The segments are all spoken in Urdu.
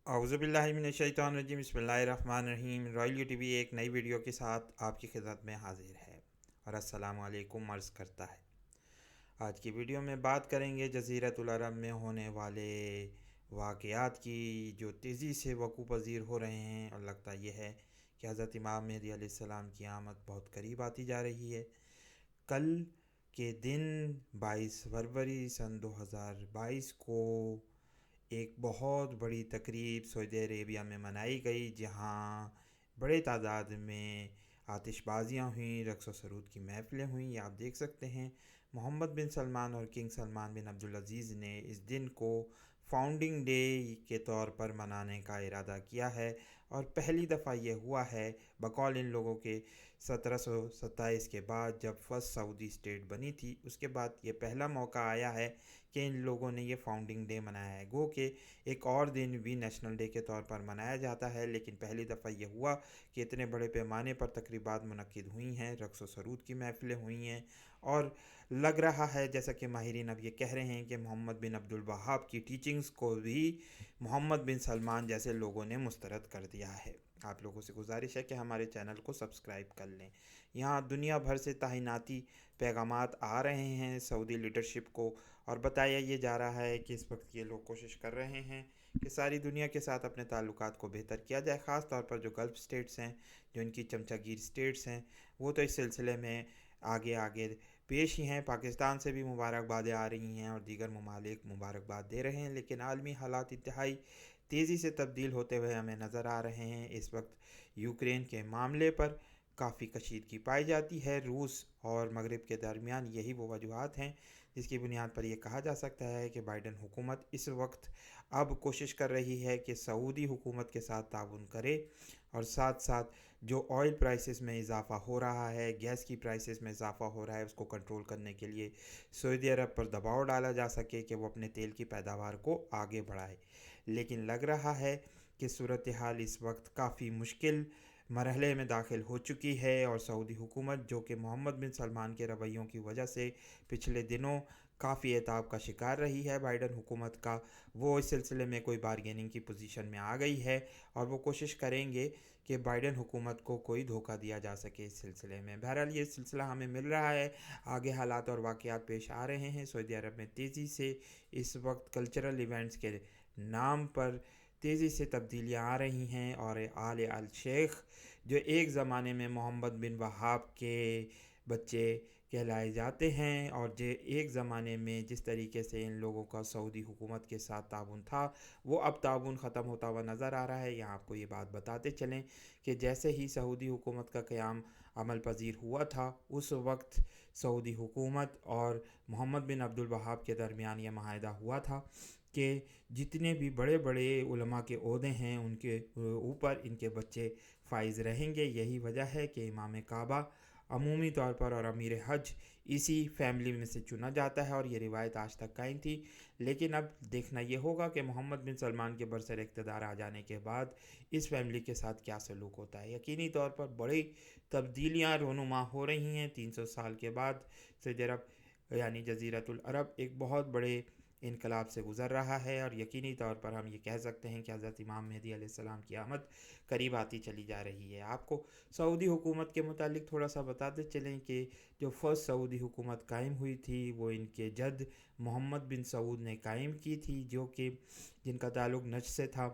اعوذ باللہ من الشیطان الرجیم، بسم اللہ الرحمن الرحیم۔ رائل یو ٹی وی ایک نئی ویڈیو کے ساتھ آپ کی خدمت میں حاضر ہے اور السلام علیکم عرض کرتا ہے۔ آج کی ویڈیو میں بات کریں گے جزیرۃ العرب میں ہونے والے واقعات کی جو تیزی سے وقوع پذیر ہو رہے ہیں، اور لگتا یہ ہے کہ حضرت امام مہدی علیہ السلام کی آمد بہت قریب آتی جا رہی ہے۔ کل کے دن 22 فروری سن 2022 کو ایک بہت بڑی تقریب سعودی عربیہ میں منائی گئی، جہاں بڑے تعداد میں آتش بازیاں ہوئیں، رقص و سرود کی محفلیں ہوئیں۔ یہ آپ دیکھ سکتے ہیں محمد بن سلمان اور کنگ سلمان بن عبدالعزیز نے اس دن کو فاؤنڈنگ ڈے کے طور پر منانے کا ارادہ کیا ہے، اور پہلی دفعہ یہ ہوا ہے بقول ان لوگوں کے 1727 کے بعد جب فرسٹ سعودی اسٹیٹ بنی تھی، اس کے بعد یہ پہلا موقع آیا ہے کہ ان لوگوں نے یہ فاؤنڈنگ ڈے منایا ہے۔ گو کہ ایک اور دن بھی نیشنل ڈے کے طور پر منایا جاتا ہے، لیکن پہلی دفعہ یہ ہوا کہ اتنے بڑے پیمانے پر تقریبات منعقد ہوئی ہیں، رقص و سرود کی محفلیں ہوئی ہیں، اور لگ رہا ہے جیسا کہ ماہرین اب یہ کہہ رہے ہیں کہ محمد بن عبد الوہاب کی ٹیچنگز کو بھی محمد بن سلمان جیسے لوگوں نے مسترد کر دیا ہے۔ آپ لوگوں سے گزارش ہے کہ ہمارے چینل کو سبسکرائب کر لیں۔ یہاں دنیا بھر سے تعیناتی پیغامات آ رہے ہیں سعودی لیڈرشپ کو، اور بتایا یہ جا رہا ہے کہ اس وقت یہ لوگ کوشش کر رہے ہیں کہ ساری دنیا کے ساتھ اپنے تعلقات کو بہتر کیا جائے، خاص طور پر جو گلف سٹیٹس ہیں، جو ان کی چمچہ گیر سٹیٹس ہیں، وہ تو اس سلسلے میں آگے آگے پیش ہی ہیں۔ پاکستان سے بھی مبارکبادیں آ رہی ہیں اور دیگر ممالک مبارکباد دے رہے ہیں، لیکن عالمی حالات انتہائی تیزی سے تبدیل ہوتے ہوئے ہمیں نظر آ رہے ہیں۔ اس وقت یوکرین کے معاملے پر کافی کشیدگی پائی جاتی ہے۔ روس اور مغرب کے درمیان یہی وہ وجوہات ہیں جس کی بنیاد پر یہ کہا جا سکتا ہے کہ بائیڈن حکومت اس وقت اب کوشش کر رہی ہے کہ سعودی حکومت کے ساتھ تعاون کرے، اور ساتھ ساتھ جو آئل پرائسز میں اضافہ ہو رہا ہے، گیس کی پرائسز میں اضافہ ہو رہا ہے، اس کو کنٹرول کرنے کے لیے سعودی عرب پر دباؤ ڈالا جا سکے کہ وہ اپنے تیل کی پیداوار کو آگے بڑھائے۔ لیکن لگ رہا ہے کہ صورتحال اس وقت کافی مشکل مرحلے میں داخل ہو چکی ہے، اور سعودی حکومت جو کہ محمد بن سلمان کے رویوں کی وجہ سے پچھلے دنوں کافی عتاب کا شکار رہی ہے بائیڈن حکومت کا، وہ اس سلسلے میں کوئی بارگیننگ کی پوزیشن میں آ گئی ہے، اور وہ کوشش کریں گے کہ بائیڈن حکومت کو کوئی دھوکہ دیا جا سکے اس سلسلے میں۔ بہرحال یہ سلسلہ ہمیں مل رہا ہے، آگے حالات اور واقعات پیش آ رہے ہیں۔ سعودی عرب میں تیزی سے اس وقت کلچرل ایونٹس کے نام پر تیزی سے تبدیلیاں آ رہی ہیں، اور آل شیخ جو ایک زمانے میں محمد بن وہاب کے بچے کہلائے جاتے ہیں، اور جو ایک زمانے میں جس طریقے سے ان لوگوں کا سعودی حکومت کے ساتھ تعاون تھا، وہ اب تعاون ختم ہوتا ہوا نظر آ رہا ہے۔ یہاں آپ کو یہ بات بتاتے چلیں کہ جیسے ہی سعودی حکومت کا قیام عمل پذیر ہوا تھا، اس وقت سعودی حکومت اور محمد بن عبد الوہاب کے درمیان یہ معاہدہ ہوا تھا کہ جتنے بھی بڑے بڑے علماء کے عہدے ہیں ان کے اوپر ان کے بچے فائز رہیں گے۔ یہی وجہ ہے کہ امام کعبہ عمومی طور پر اور امیر حج اسی فیملی میں سے چنا جاتا ہے، اور یہ روایت آج تک قائم تھی۔ لیکن اب دیکھنا یہ ہوگا کہ محمد بن سلمان کے برسر اقتدار آ جانے کے بعد اس فیملی کے ساتھ کیا سلوک ہوتا ہے۔ یقینی طور پر بڑی تبدیلیاں رونما ہو رہی ہیں۔ 300 سال کے بعد سعودی عرب یعنی جزیرۃ العرب ایک بہت بڑے انقلاب سے گزر رہا ہے، اور یقینی طور پر ہم یہ کہہ سکتے ہیں کہ حضرت امام مہدی علیہ السلام کی آمد قریب آتی چلی جا رہی ہے۔ آپ کو سعودی حکومت کے متعلق تھوڑا سا بتاتے چلیں کہ جو فرسٹ سعودی حکومت قائم ہوئی تھی وہ ان کے جد محمد بن سعود نے قائم کی تھی، جو کہ جن کا تعلق نجد سے تھا،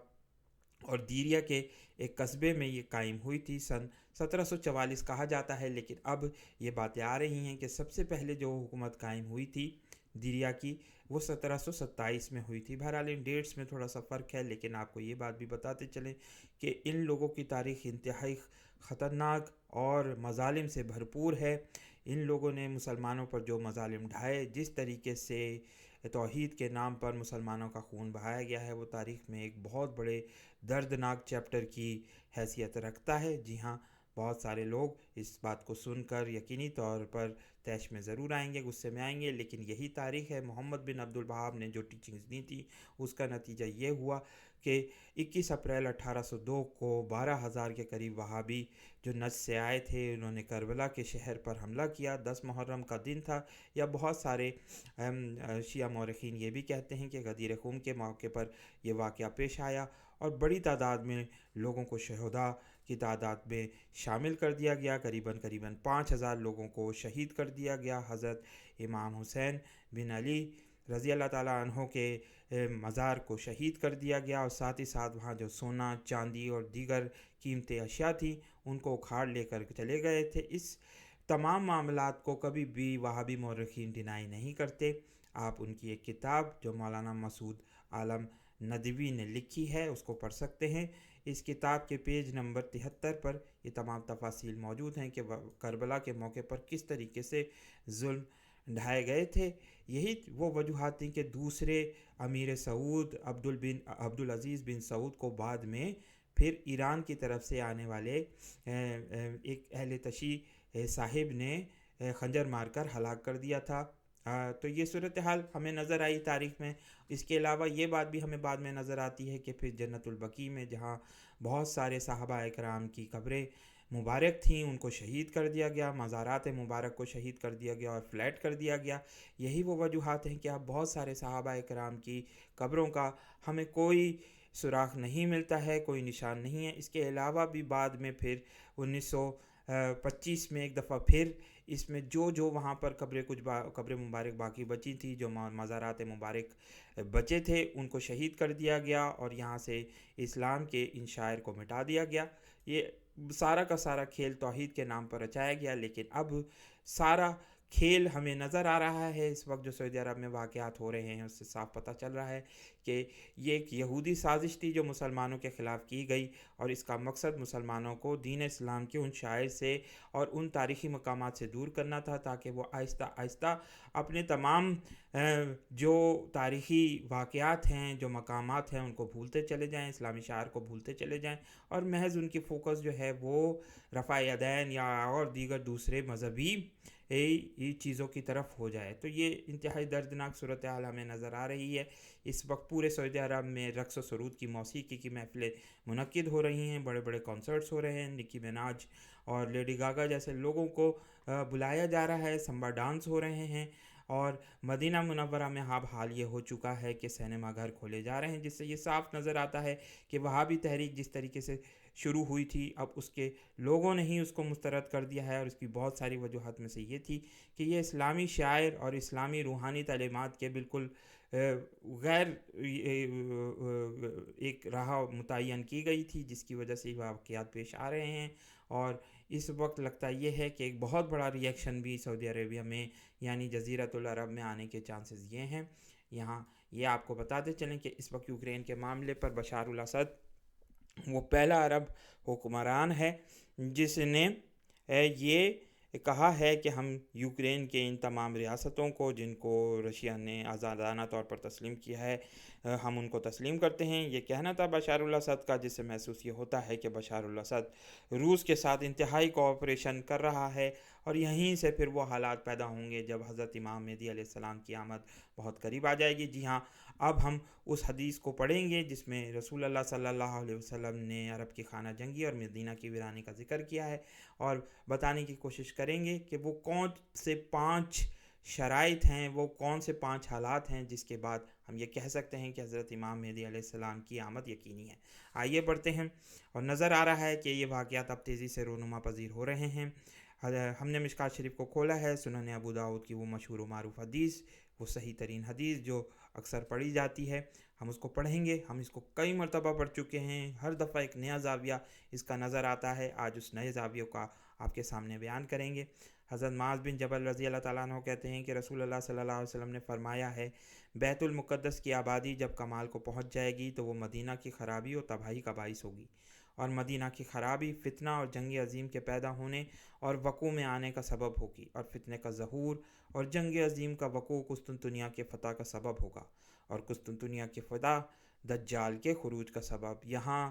اور دیریا کے ایک قصبے میں یہ قائم ہوئی تھی۔ سن 1744 کہا جاتا ہے، لیکن اب یہ باتیں آ رہی ہیں کہ سب سے پہلے جو حکومت قائم ہوئی تھی دیریا کی، وہ 1727 میں ہوئی تھی۔ بہرحال ان ڈیٹس میں تھوڑا سا فرق ہے، لیکن آپ کو یہ بات بھی بتاتے چلیں کہ ان لوگوں کی تاریخ انتہائی خطرناک اور مظالم سے بھرپور ہے۔ ان لوگوں نے مسلمانوں پر جو مظالم ڈھائے، جس طریقے سے توحید کے نام پر مسلمانوں کا خون بہایا گیا ہے، وہ تاریخ میں ایک بہت بڑے دردناک چیپٹر کی حیثیت رکھتا ہے۔ جی ہاں، بہت سارے لوگ اس بات کو سن کر یقینی طور پر طیش میں ضرور آئیں گے، غصے میں آئیں گے، لیکن یہی تاریخ ہے۔ محمد بن عبد الوہاب نے جو ٹیچنگز دی تھی اس کا نتیجہ یہ ہوا کہ 21 اپریل 1802 کو 12,000 کے قریب وہابی جو نجد سے آئے تھے انہوں نے کربلا کے شہر پر حملہ کیا۔ 10 محرم کا دن تھا، یا بہت سارے شیعہ مورخین یہ بھی کہتے ہیں کہ غدیر خون کے موقع پر یہ واقعہ پیش آیا، اور بڑی تعداد میں لوگوں کو شہداء کی تعداد میں شامل کر دیا گیا۔ قریباً 5,000 لوگوں کو شہید کر دیا گیا۔ حضرت امام حسین بن علی رضی اللہ تعالیٰ عنہ کے مزار کو شہید کر دیا گیا، اور ساتھ ہی ساتھ وہاں جو سونا، چاندی اور دیگر قیمتی اشیاء تھیں ان کو اکھاڑ لے کر چلے گئے تھے۔ اس تمام معاملات کو کبھی بھی وہابی مورخین ڈینائی نہیں کرتے۔ آپ ان کی ایک کتاب جو مولانا مسعود عالم ندوی نے لکھی ہے اس کو پڑھ سکتے ہیں۔ اس کتاب کے پیج نمبر 73 پر یہ تمام تفاصیل موجود ہیں کہ کربلا کے موقع پر کس طریقے سے ظلم ڈھائے گئے تھے۔ یہی وہ وجوہات تھیں کہ دوسرے امیر سعود عبدالعزیز بن سعود کو بعد میں پھر ایران کی طرف سے آنے والے ایک اہل تشیع صاحب نے خنجر مار کر ہلاک کر دیا تھا۔ تو یہ صورتحال ہمیں نظر آئی تاریخ میں۔ اس کے علاوہ یہ بات بھی ہمیں بعد میں نظر آتی ہے کہ پھر جنت البقیع میں جہاں بہت سارے صحابہ اکرام کی قبریں مبارک تھیں ان کو شہید کر دیا گیا، مزارات مبارک کو شہید کر دیا گیا اور فلیٹ کر دیا گیا۔ یہی وہ وجوہات ہیں کہ اب بہت سارے صحابہ اکرام کی قبروں کا ہمیں کوئی سراغ نہیں ملتا ہے، کوئی نشان نہیں ہے۔ اس کے علاوہ بھی بعد میں پھر 1925 میں ایک دفعہ پھر اس میں جو وہاں پر قبر مبارک باقی بچی تھی، جو مزارات مبارک بچے تھے ان کو شہید کر دیا گیا، اور یہاں سے اسلام کے ان شاعر کو مٹا دیا گیا۔ یہ سارا کا سارا کھیل توحید کے نام پر رچایا گیا، لیکن اب سارا کھیل ہمیں نظر آ رہا ہے۔ اس وقت جو سعودی عرب میں واقعات ہو رہے ہیں اس سے صاف پتہ چل رہا ہے کہ یہ ایک یہودی سازش تھی جو مسلمانوں کے خلاف کی گئی، اور اس کا مقصد مسلمانوں کو دین اسلام کے ان شاعر سے اور ان تاریخی مقامات سے دور کرنا تھا، تاکہ وہ آہستہ آہستہ اپنے تمام جو تاریخی واقعات ہیں، جو مقامات ہیں ان کو بھولتے چلے جائیں، اسلامی شاعر کو بھولتے چلے جائیں، اور محض ان کی فوکس جو ہے وہ رفع یدین یا اور دیگر دوسرے مذہبی چیزوں کی طرف ہو جائے۔ تو یہ انتہائی دردناک صورتحال ہمیں نظر آ رہی ہے۔ اس وقت پورے سعودی عرب میں رقص و سرود کی موسیقی کی محفلیں منعقد ہو رہی ہیں، بڑے بڑے کنسرٹس ہو رہے ہیں، نکی مناج اور لیڈی گاگا جیسے لوگوں کو بلایا جا رہا ہے، سمبا ڈانس ہو رہے ہیں، اور مدینہ منورہ میں حال یہ ہو چکا ہے کہ سینما گھر کھولے جا رہے ہیں، جس سے یہ صاف نظر آتا ہے کہ وہابی تحریک جس طریقے سے شروع ہوئی تھی اب اس کے لوگوں نے ہی اس کو مسترد کر دیا ہے، اور اس کی بہت ساری وجوہات میں سے یہ تھی کہ یہ اسلامی شاعر اور اسلامی روحانی تعلیمات کے بالکل غیر ایک راہ متعین کی گئی تھی، جس کی وجہ سے واقعات پیش آ رہے ہیں۔ اور اس وقت لگتا یہ ہے کہ ایک بہت بڑا ری ایکشن بھی سعودی عربیہ میں یعنی جزیرۃ العرب میں آنے کے چانسز یہ ہیں۔ یہاں یہ آپ کو بتاتے چلیں کہ اس وقت یوکرین کے معاملے پر بشار الاسد وہ پہلا عرب حکمران ہے جس نے یہ کہا ہے کہ ہم یوکرین کے ان تمام ریاستوں کو جن کو رشیا نے آزادانہ طور پر تسلیم کیا ہے ہم ان کو تسلیم کرتے ہیں۔ یہ کہنا تھا بشار الاسد کا، جس سے محسوس یہ ہوتا ہے کہ بشار الاسد روس کے ساتھ انتہائی کوآپریشن کر رہا ہے، اور یہیں سے پھر وہ حالات پیدا ہوں گے جب حضرت امام مہدی علیہ السلام کی آمد بہت قریب آ جائے گی۔ جی ہاں، اب ہم اس حدیث کو پڑھیں گے جس میں رسول اللہ صلی اللہ علیہ وسلم نے عرب کی خانہ جنگی اور مدینہ کی ویرانی کا ذکر کیا ہے، اور بتانے کی کوشش کریں گے کہ وہ کون سے 5 شرائط ہیں، وہ کون سے 5 حالات ہیں جس کے بعد ہم یہ کہہ سکتے ہیں کہ حضرت امام مہدی علیہ السلام کی آمد یقینی ہے۔ آئیے بڑھتے ہیں، اور نظر آ رہا ہے کہ یہ واقعات اب تیزی سے رونما پذیر ہو رہے ہیں۔ ہم نے مشکات شریف کو کھولا ہے، سنن ابو داؤد کی وہ مشہور و معروف حدیث، وہ صحیح ترین حدیث جو اکثر پڑھی جاتی ہے، ہم اس کو پڑھیں گے۔ ہم اس کو کئی مرتبہ پڑھ چکے ہیں، ہر دفعہ ایک نیا زاویہ اس کا نظر آتا ہے۔ آج اس نئے زاویوں کا آپ کے سامنے بیان کریں گے۔ حضرت معاذ بن جبل رضی اللہ تعالیٰ عنہ کہتے ہیں کہ رسول اللہ صلی اللہ علیہ وسلم نے فرمایا ہے، بیت المقدس کی آبادی جب کمال کو پہنچ جائے گی تو وہ مدینہ کی خرابی اور تباہی کا باعث ہوگی، اور مدینہ کی خرابی فتنہ اور جنگ عظیم کے پیدا ہونے اور وقوع میں آنے کا سبب ہوگی، اور فتنے کا ظہور اور جنگ عظیم کا وقوع قسطنطنیہ کے فتح کا سبب ہوگا، اور قسطنطنیہ کی فتح دجال کے خروج کا سبب۔ یہاں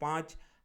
5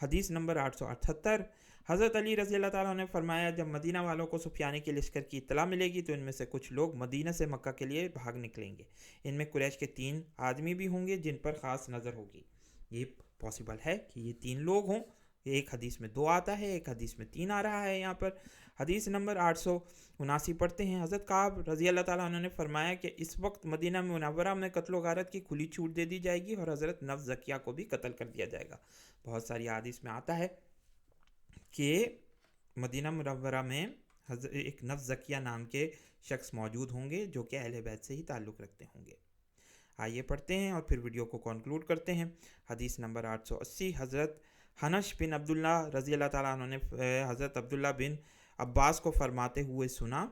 حدیث نمبر 878، حضرت علی رضی اللہ تعالیٰ نے فرمایا جب مدینہ والوں کو سفیانی کے لشکر کی اطلاع ملے گی تو ان میں سے کچھ لوگ مدینہ سے مکہ کے لیے بھاگ نکلیں گے، ان میں قریش کے 3 آدمی بھی ہوں گے جن پر خاص نظر ہوگی۔ یہ پاسبل ہے کہ یہ 3 لوگ ہوں، ایک حدیث میں 2 آتا ہے، ایک حدیث میں 3 آ رہا ہے۔ یہاں پر حدیث نمبر 879 پڑھتے ہیں، حضرت کعب رضی اللہ تعالیٰ عنہ نے فرمایا کہ اس وقت مدینہ منورہ میں قتل و غارت کی کھلی چھوٹ دے دی جائے گی اور حضرت نفس زکیہ کو بھی قتل کر دیا جائے گا۔ بہت ساری حدیث میں آتا ہے کہ مدینہ منورہ میں ایک نفس زکیہ نام کے شخص موجود ہوں گے جو کہ اہل بیت سے ہی تعلق رکھتے ہوں گے۔ آئیے پڑھتے ہیں اور پھر ویڈیو کو کنکلوڈ کرتے ہیں۔ حدیث نمبر 880، حضرت حنش بن عبداللہ رضی اللہ تعالیٰ عنہ نے حضرت عبداللہ بن عباس کو فرماتے ہوئے سنا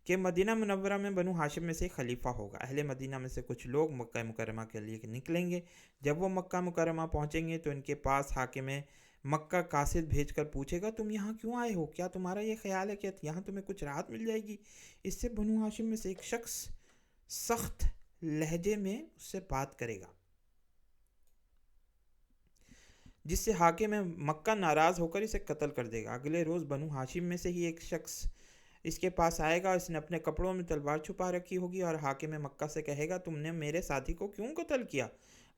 کہ مدینہ منورہ میں بنو ہاشم میں سے خلیفہ ہوگا، اہل مدینہ میں سے کچھ لوگ مکہ مکرمہ کے لیے نکلیں گے، جب وہ مکہ مکرمہ پہنچیں گے تو ان کے پاس حاکم مکہ قاصد بھیج کر پوچھے گا تم یہاں کیوں آئے ہو، کیا تمہارا یہ خیال ہے کہ یہاں تمہیں کچھ راحت مل جائے گی؟ اس سے بنو ہاشم میں سے ایک شخص سخت لہجے میں اس سے بات کرے گا جس سے حاکم مکہ ناراض ہو کر اسے قتل کر دے گا۔ اگلے روز بنو ہاشم میں سے ہی ایک شخص اس کے پاس آئے گا، اس نے اپنے کپڑوں میں تلوار چھپا رکھی ہوگی اور حاکم مکہ سے کہے گا تم نے میرے ساتھی کو کیوں قتل کیا؟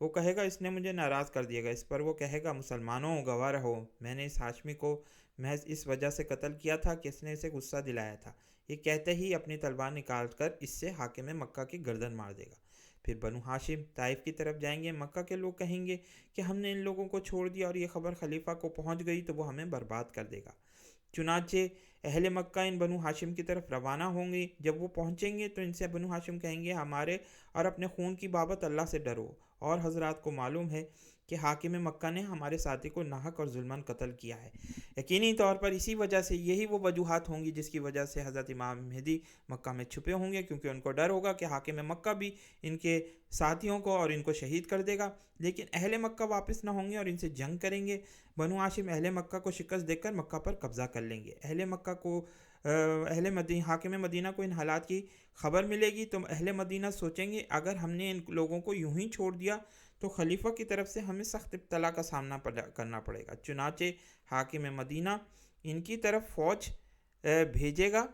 وہ کہے گا اس نے مجھے ناراض کر دیا گا۔ اس پر وہ کہے گا مسلمانوں گواہ رہو، میں نے اس ہاشمی کو محض اس وجہ سے قتل کیا تھا کہ اس نے اسے غصہ دلایا تھا۔ یہ کہتے ہی اپنی تلوار نکال کر اس سے حاکم مکہ کی گردن مار دے گا۔ پھر بنو ہاشم طائف کی طرف جائیں گے، مکہ کے لوگ کہیں گے کہ ہم نے ان لوگوں کو چھوڑ دیا اور یہ خبر خلیفہ کو پہنچ گئی تو وہ ہمیں برباد کر دے گا۔ چنانچہ اہل مکہ ان بنو ہاشم کی طرف روانہ ہوں گے، جب وہ پہنچیں گے تو ان سے بنو ہاشم کہیں گے ہمارے اور اپنے خون کی بابت اللہ سے ڈرو، اور حضرات کو معلوم ہے کہ حاکم مکہ نے ہمارے ساتھی کو ناحق اور ظلماً قتل کیا ہے۔ یقینی طور پر اسی وجہ سے یہی وہ وجوہات ہوں گی جس کی وجہ سے حضرت امام مہدی مکہ میں چھپے ہوں گے، کیونکہ ان کو ڈر ہوگا کہ حاکم مکہ بھی ان کے ساتھیوں کو اور ان کو شہید کر دے گا، لیکن اہل مکہ واپس نہ ہوں گے اور ان سے جنگ کریں گے۔ بنو ہاشم اہل مکہ کو شکست دے کر مکہ پر قبضہ کر لیں گے۔ حاکم مدینہ کو ان حالات کی خبر ملے گی تو اہل مدینہ سوچیں گے اگر ہم نے ان لوگوں کو یوں ہی چھوڑ دیا تو خلیفہ کی طرف سے ہمیں سخت ابتلا کا سامنا کرنا پڑے گا۔ چنانچہ حاکم مدینہ ان کی طرف فوج بھیجے گا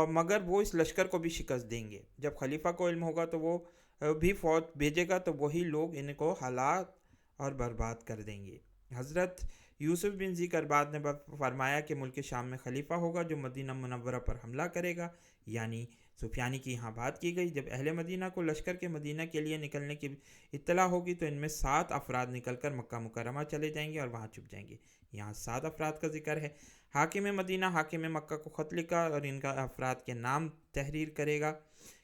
مگر وہ اس لشکر کو بھی شکست دیں گے۔ جب خلیفہ کو علم ہوگا تو وہ بھی فوج بھیجے گا تو وہی لوگ ان کو ہلاک اور برباد کر دیں گے۔ حضرت یوسف بن ذی کرباد نے فرمایا کہ ملک شام میں خلیفہ ہوگا جو مدینہ منورہ پر حملہ کرے گا، یعنی سفیانی کی یہاں بات کی گئی۔ جب اہل مدینہ کو لشکر کے مدینہ کے لیے نکلنے کی اطلاع ہوگی تو ان میں 7 افراد نکل کر مکہ مکرمہ چلے جائیں گے اور وہاں چھپ جائیں گے۔ یہاں 7 افراد کا ذکر ہے۔ حاکم مدینہ حاکم مکہ کو خط لکھا اور ان کا افراد کے نام تحریر کرے گا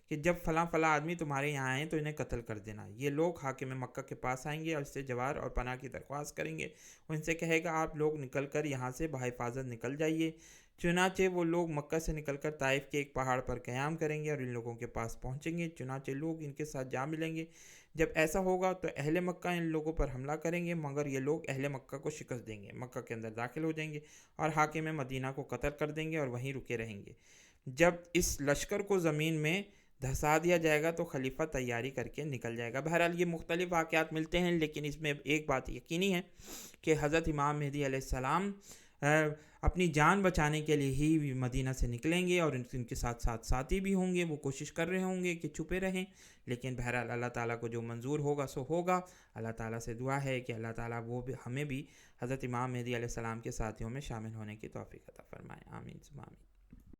کہ جب فلاں فلاں آدمی تمہارے یہاں آئیں تو انہیں قتل کر دینا۔ یہ لوگ حاکم مکہ کے پاس آئیں گے اور اس سے جوار اور پناہ کی درخواست کریں گے۔ وہ ان سے کہے گا آپ لوگ نکل کر یہاں سے بحفاظت نکل جائیے۔ چنانچہ وہ لوگ مکہ سے نکل کر طائف کے ایک پہاڑ پر قیام کریں گے اور ان لوگوں کے پاس پہنچیں گے، چنانچہ لوگ ان کے ساتھ جا ملیں گے۔ جب ایسا ہوگا تو اہل مکہ ان لوگوں پر حملہ کریں گے مگر یہ لوگ اہل مکہ کو شکست دیں گے، مکہ کے اندر داخل ہو جائیں گے اور حاکم مدینہ کو قتل کر دیں گے اور وہیں رکے رہیں گے۔ جب اس لشکر کو زمین میں دھسا دیا جائے گا تو خلیفہ تیاری کر کے نکل جائے گا۔ بہرحال یہ مختلف واقعات ملتے ہیں، لیکن اس میں ایک بات یقینی ہے کہ حضرت امام مہدی علیہ السلام اپنی جان بچانے کے لیے ہی مدینہ سے نکلیں گے اور ان کے ساتھ ساتھی بھی ہوں گے۔ وہ کوشش کر رہے ہوں گے کہ چھپے رہیں، لیکن بہرحال اللہ تعالیٰ کو جو منظور ہوگا سو ہوگا۔ اللہ تعالیٰ سے دعا ہے کہ اللہ تعالیٰ ہمیں بھی حضرت امام مہدی علیہ السلام کے ساتھیوں میں شامل ہونے کی توفیق عطا فرمائے۔ آمین ثم آمین۔